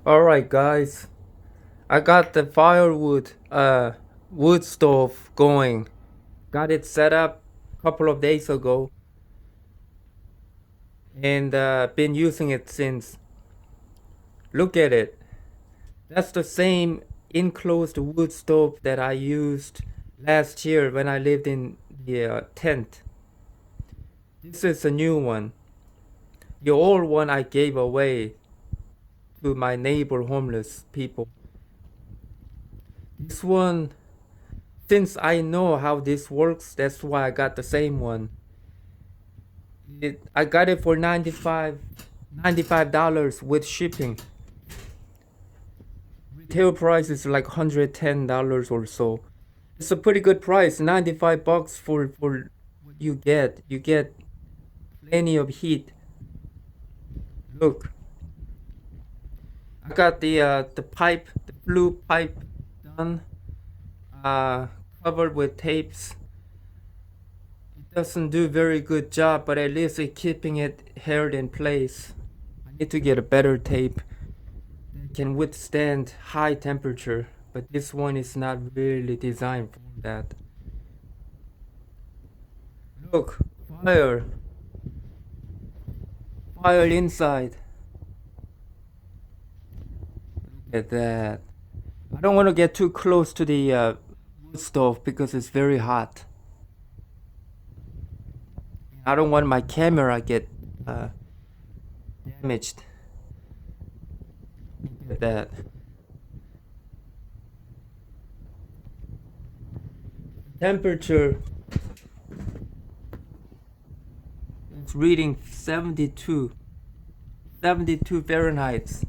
Alright guys, I got the firewood wood stove going. Got it set up a couple of days ago and been using it since. Look at it. That's the same enclosed wood stove that I used last year when I lived in the tent. This is a new one. The old one I gave away to my neighbor homeless people. This one, since I know how this works, that's why I got the same one. I got it for $95 with shipping. Retail price is like $110 or so. It's a pretty good price. 95 bucks for what you get. You get plenty of heat. Look, I got the pipe, the blue pipe done, uh, covered with tapes. It doesn't do very good job, but at least it's keeping it held in place. I need to get a better tape that can withstand high temperature, but this one is not really designed for that. Look, fire, fire inside. Look at that. I don't want to get too close to the wood stove because it's very hot. I don't want my camera get uh, damaged. Look at that. Temperature is reading 72 Fahrenheit.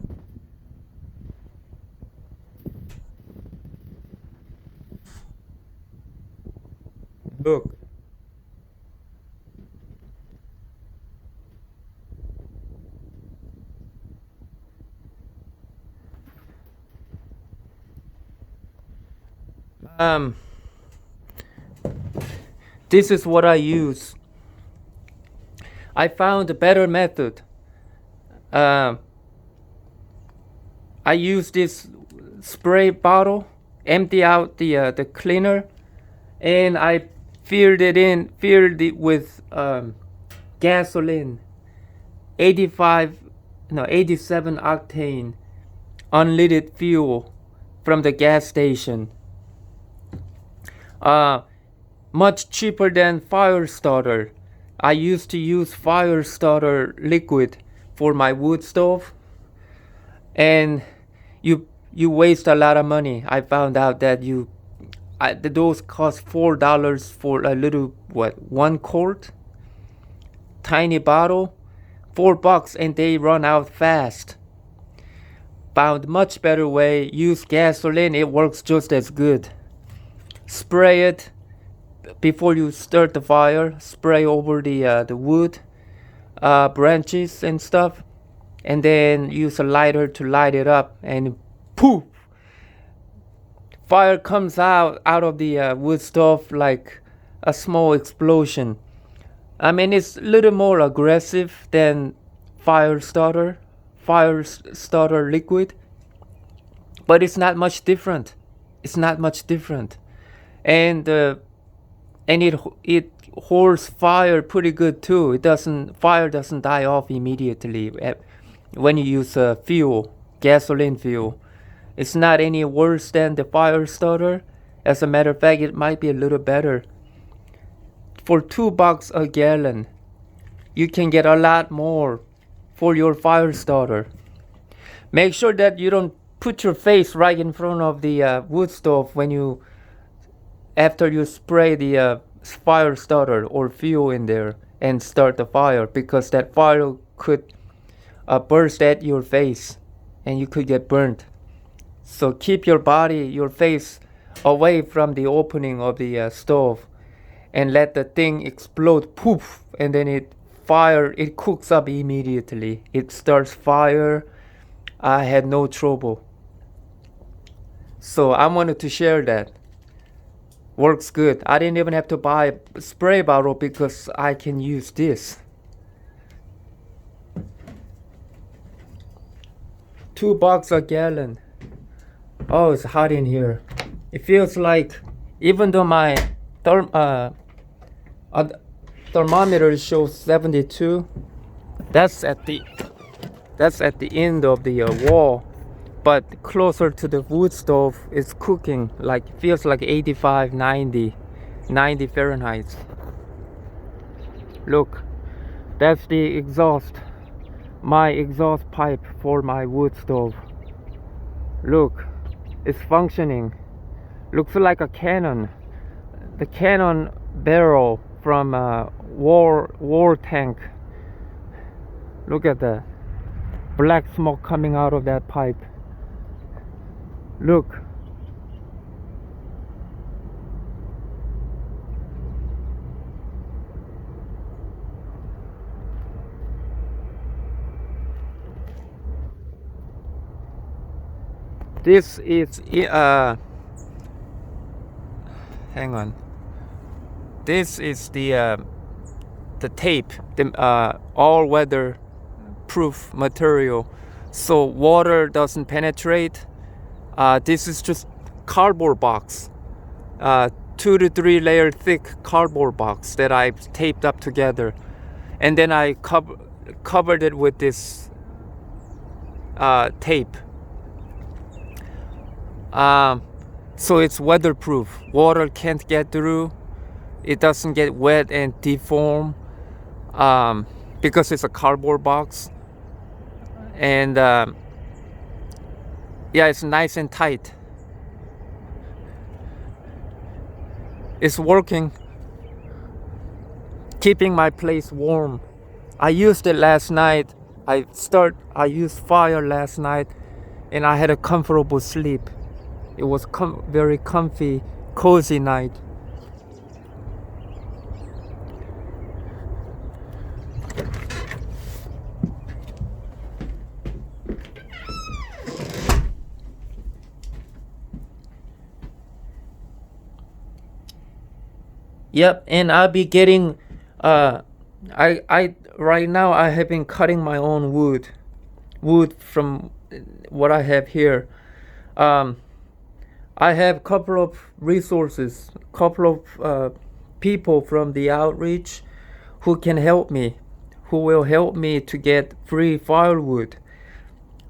Look, um, this is what I use. I found a better method. Um, I use this spray bottle, empty out the cleaner, and I filled it with gasoline, 87 octane, unleaded fuel from the gas station. Uh, Much cheaper than fire starter. I used to use fire starter liquid for my wood stove, and you waste a lot of money. I found out that those cost $4 for a little 1 quart, tiny bottle, $4, and they run out fast. Found much better way. Use gasoline. It works just as good. Spray it before you start the fire. Spray over the wood, branches and stuff, and then use a lighter to light it up, and poof, fire comes out of the wood stove like a small explosion. I mean, it's a little more aggressive than fire starter liquid, but it's not much different. It's not much different, and it holds fire pretty good too. Fire doesn't die off immediately when you use gasoline fuel. It's not any worse than the fire starter. As a matter of fact, it might be a little better. For $2 a gallon, you can get a lot more for your fire starter. Make sure that you don't put your face right in front of the wood stove after you spray the fire starter or fuel in there and start the fire, because that fire could burst at your face and you could get burnt. So keep your face away from the opening of the stove, and let the thing explode, poof, and then it cooks up immediately. It starts fire. I had no trouble. So I wanted to share that. Works good. I didn't even have to buy a spray bottle because I can use this $2 a gallon. Oh, it's hot in here. It feels like, even though my uh, thermometer shows 72, that's at the end of the wall, but closer to the wood stove it's cooking, like feels like 85, 90 Fahrenheit. Look, that's the exhaust, my exhaust pipe for my wood stove. Look, it's functioning. Looks like a cannon, the cannon barrel from a war tank. Look at that black smoke coming out of that pipe. Look. This is hang on. This is the tape, the all-weather proof material, so water doesn't penetrate. This is just cardboard box, 2 to 3 layer thick cardboard box that I taped up together, and then I covered it with this tape. So it's weatherproof. Water can't get through. It doesn't get wet and deform, because it's a cardboard box. And yeah, it's nice and tight. It's working, keeping my place warm. I used it last night. I used fire last night, and I had a comfortable sleep. It was very comfy, cozy night. Yep, and I'll be getting I right now I have been cutting my own wood from what I have here. I have couple of resources, couple of people from the outreach who can help me, who will help me to get free firewood.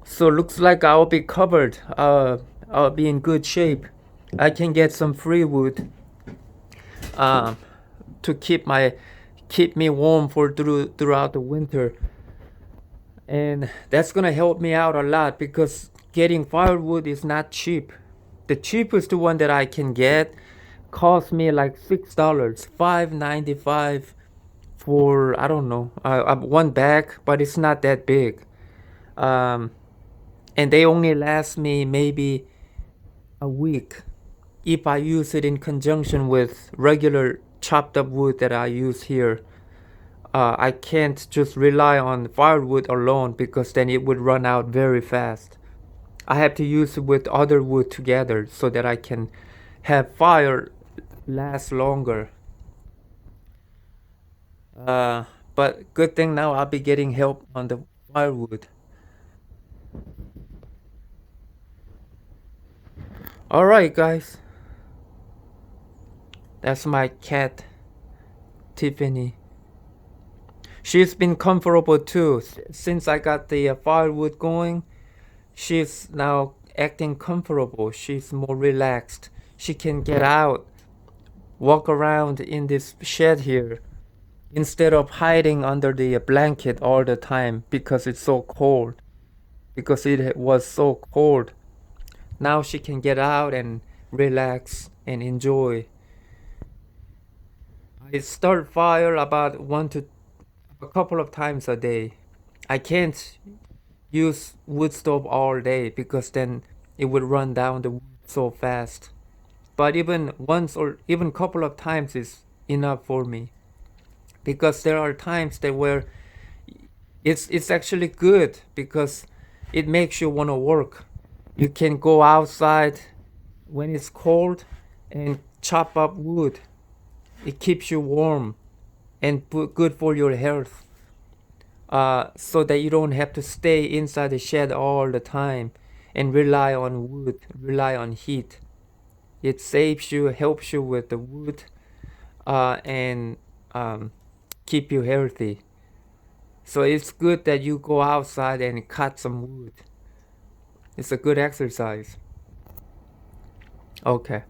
So looks like I'll be covered. I'll be in good shape. I can get some free wood to keep me warm throughout the winter, and that's gonna help me out a lot, because getting firewood is not cheap. The cheapest one that I can get cost me like $6, $5.95 for, I don't know, one bag, but it's not that big, and they only last me maybe a week if I use it in conjunction with regular chopped up wood that I use here. I can't just rely on firewood alone, because then it would run out very fast. I have to use it with other wood together so that I can have fire last longer. But good thing now I'll be getting help on the firewood. Alright, guys. That's my cat, Tiffany. She's been comfortable too. Since I got the firewood going, she's now acting comfortable. She's more relaxed. She can get out, walk around in this shed here, instead of hiding under the blanket all the time because it's so cold. Because it was so cold. Now she can get out and relax and enjoy. I start fire about a couple of times a day. I can't use wood stove all day, because then it would run down the wood so fast. But even once or even couple of times is enough for me, because there are times that where it's actually good, because it makes you want to work. You can go outside when it's cold and chop up wood. It keeps you warm and good for your health. so that you don't have to stay inside the shed all the time and rely on wood, rely on heat. It saves you, helps you with the wood, and keep you healthy. So it's good that you go outside and cut some wood. It's a good exercise. Okay.